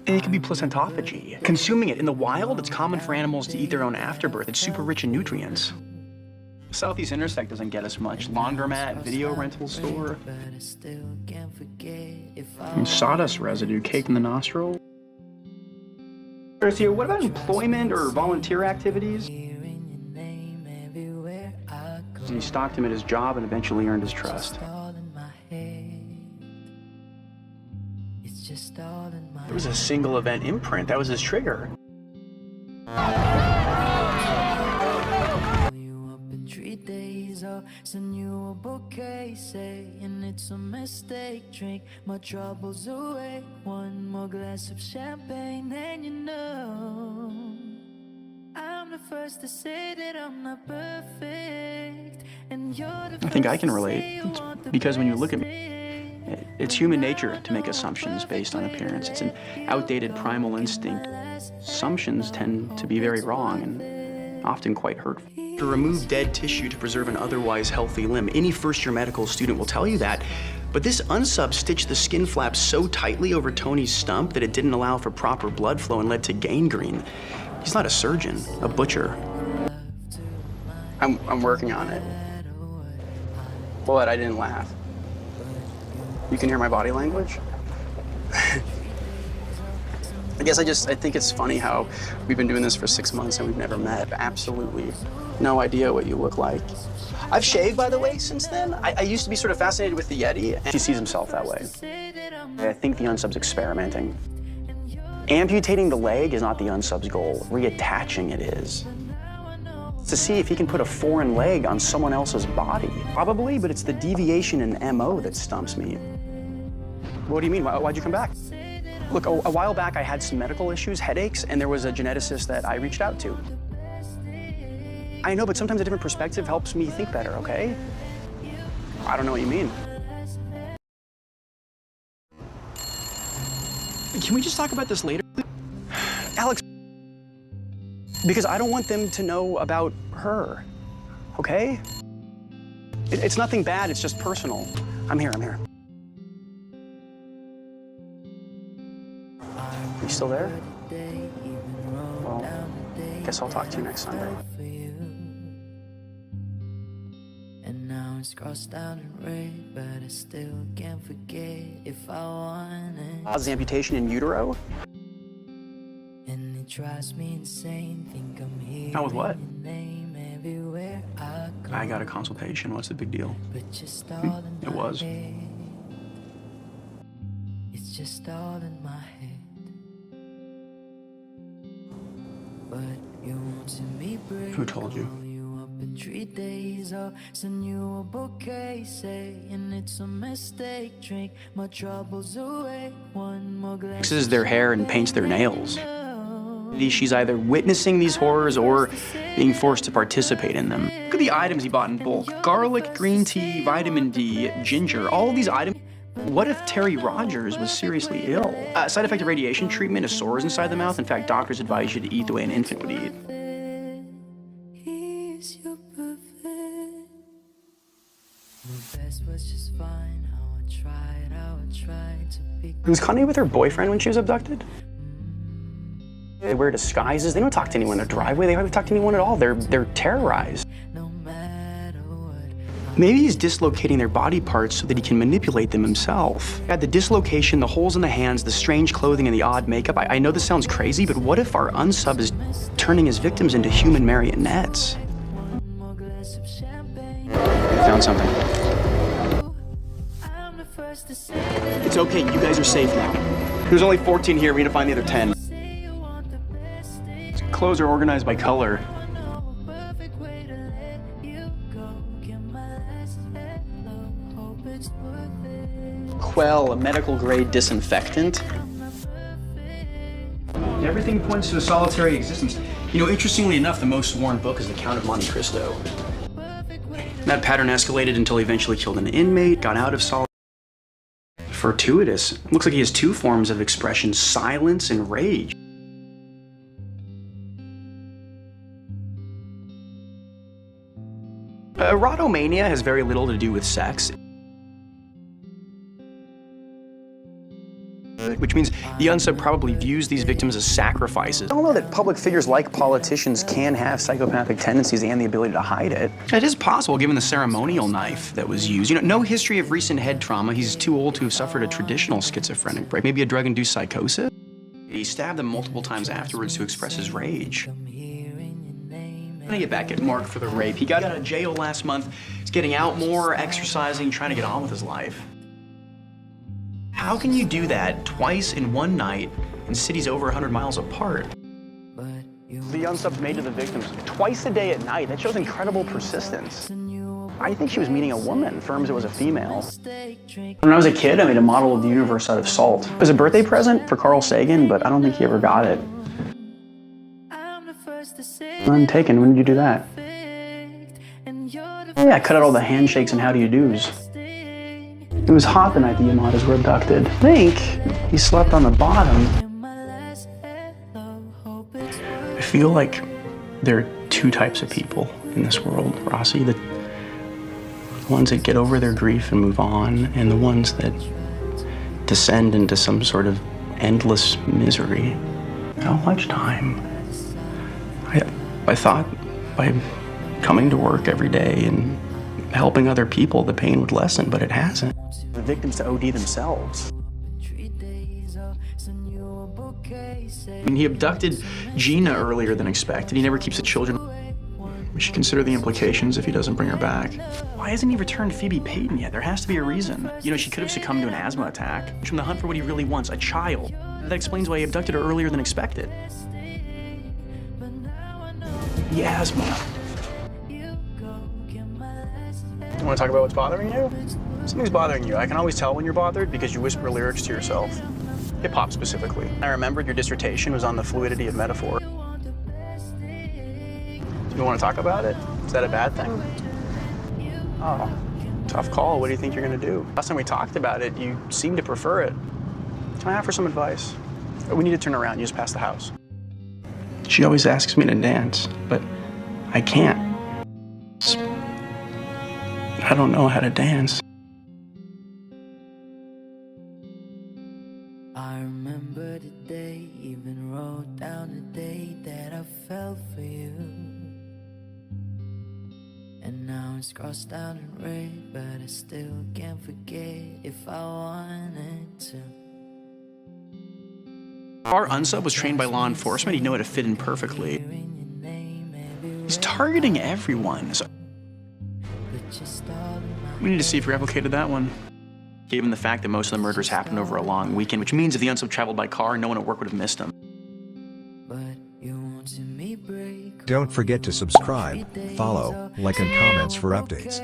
It could be placentophagy. Consuming it in the wild, it's common for animals to eat their own afterbirth. It's super rich in nutrients. Southeast Intersect doesn't get us much. Laundromat, video rental store. And sawdust residue caked in the nostril. Garcia, what about employment or volunteer activities? He stalked him at his job and eventually earned his trust. There was a single event imprint. That was his trigger. Send you a bouquet, saying it's a mistake. Drink my troubles away. One more glass of champagne, and you know I'm the first to say that I'm not perfect, and you're the I think I can relate. It's because when you look at me, it's human nature to make assumptions based on appearance. It's an outdated primal instinct. Assumptions tend to be very wrong and often quite hurtful. To remove dead tissue to preserve an otherwise healthy limb. Any first-year medical student will tell you that. But this Unsub stitched the skin flap so tightly over Tony's stump that it didn't allow for proper blood flow and led to gangrene. He's not a surgeon, a butcher. I'm working on it. What? I didn't laugh. You can hear my body language? I guess I think it's funny how we've been doing this for 6 months and we've never met. Absolutely no idea what you look like. I've shaved, by the way, since then. I used to be sort of fascinated with the Yeti, and he sees himself that way. I think the Unsub's experimenting. Amputating the leg is not the Unsub's goal. Reattaching it is. To see if he can put a foreign leg on someone else's body. Probably, but it's the deviation in MO that stumps me. What do you mean? Why'd you come back? Look, a while back I had some medical issues, headaches, and there was a geneticist that I reached out to. I know, but sometimes a different perspective helps me think better, okay? I don't know what you mean. Can we just talk about this later? Alex, because I don't want them to know about her, okay? It's nothing bad, it's just personal. I'm here. You still there? Well, guess I'll talk to you next Sunday. And now it's crossed out in red, but I still can't forget if I want it. How's the amputation in utero? And it drives me insane, think I'm here. How with what? Everywhere I go. I got a consultation. What's the big deal? But just all in It was. my head. It's just all in my head. But you wanted me brave. Who told you? Call you up in 3 days, I'll send you a bouquet, saying it's a mistake. Drink my troubles away. One more glass. Fixes their hair and paints their nails. She's either witnessing these horrors or being forced to participate in them. Look at the items he bought in bulk. Garlic, green tea, vitamin D, ginger, all of these items. What if Terry Rogers was seriously ill? Side effect of radiation treatment is sores inside the mouth. In fact, doctors advise you to eat the way an infant would eat. Was Connie with her boyfriend when she was abducted? They wear disguises. They don't talk to anyone in their driveway. They hardly talk to anyone at all. They're terrorized. Maybe he's dislocating their body parts so that he can manipulate them himself. At the dislocation, the holes in the hands, the strange clothing, and the odd makeup. I know this sounds crazy, but what if our Unsub is turning his victims into human marionettes? I found something. It's okay, you guys are safe now. There's only 14 here, we need to find the other 10. Clothes are organized by color. Quell, a medical-grade disinfectant. Everything points to a solitary existence. You know, interestingly enough, the most worn book is The Count of Monte Cristo. That pattern escalated until he eventually killed an inmate, got out of solitary. Fortuitous. Looks like he has two forms of expression, silence and rage. Erotomania has very little to do with sex. which means the Unsub probably views these victims as sacrifices. I don't know that public figures like politicians can have psychopathic tendencies and the ability to hide it. It is possible, given the ceremonial knife that was used. You know, no history of recent head trauma. He's too old to have suffered a traditional schizophrenic break, maybe a drug-induced psychosis. He stabbed them multiple times afterwards to express his rage. I'm gonna get back at Mark for the rape. He got out of jail last month. He's getting out more, exercising, trying to get on with his life. How can you do that twice in one night in cities over 100 miles apart? The unsubs made to the victims twice a day at night. That shows incredible persistence. I think she was meeting a woman, firms it was a female. When I was a kid, I made a model of the universe out of salt. It was a birthday present for Carl Sagan, but I don't think he ever got it. Untaken, when did you do that? Oh yeah, I cut out all the handshakes and how-do-you-dos. It was hot the night the Yamadas were abducted. I think he slept on the bottom. I feel like there are two types of people in this world, Rossi. The ones that get over their grief and move on, and the ones that descend into some sort of endless misery. How much time? I thought by coming to work every day and helping other people, the pain would lessen, but it hasn't. The victims to OD themselves. I mean, he abducted Gina earlier than expected. He never keeps the children. We should consider the implications if he doesn't bring her back. Why hasn't he returned Phoebe Payton yet? There has to be a reason. You know, she could have succumbed to an asthma attack. From the hunt for what he really wants, a child. That explains why he abducted her earlier than expected. The asthma. You want to talk about what's bothering you? Something's bothering you. I can always tell when you're bothered because you whisper lyrics to yourself. Hip-hop specifically. I remembered your dissertation was on the fluidity of metaphor. Do you want to talk about it? Is that a bad thing? Oh, tough call. What do you think you're going to do? Last time we talked about it, you seemed to prefer it. Can I offer some advice? We need to turn around. You just passed the house. She always asks me to dance, but I can't. I don't know how to dance. I remember the day, even wrote down the day that I fell for you. And now it's crossed out in red, but I still can't forget if I wanted to. Our Unsub was trained by law enforcement. He'd know how to fit in perfectly. He's targeting everyone. So we need to see if we replicated that one. Given the fact that most of the murders happened over a long weekend, which means if the Unsub traveled by car, no one at work would have missed him. Don't forget to subscribe, follow, like and comments for updates.